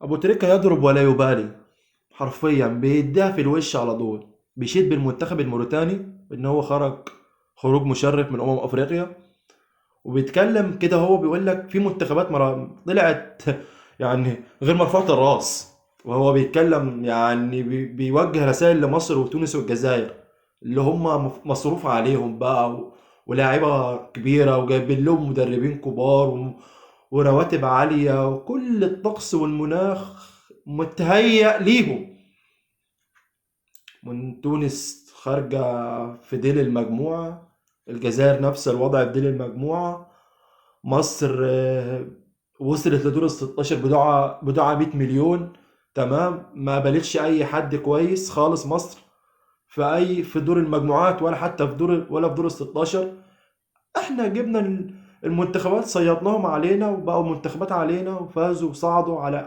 ابو تريكة يضرب ولا يبالي، حرفيا بيديها في الوش على طول. بيشيد بالمنتخب الموريتاني ان هو خرج خروج مشرف من افريقيا، وبيتكلم كده. هو بيقول لك في منتخبات طلعت يعني غير مرفوعة الراس. وهو بيتكلم يعني بيوجه رسائل لمصر وتونس والجزائر، اللي هم مصروف عليهم بقى ولاعيبة كبيرة وجايبين لهم مدربين كبار ورواتب عالية، وكل الطقس والمناخ متهيأ ليهم. من تونس خارجة في ديل المجموعة، الجزائر نفس الوضع في ديل المجموعة. مصر وصلت لدور ال 16 بضاعة 100 مليون. تمام، ما قابلتش اي حد كويس خالص مصر في دور المجموعات، ولا حتى في دور ال 16. احنا جبنا المنتخبات، صيدناهم علينا وبقوا منتخبات علينا وفازوا وصعدوا على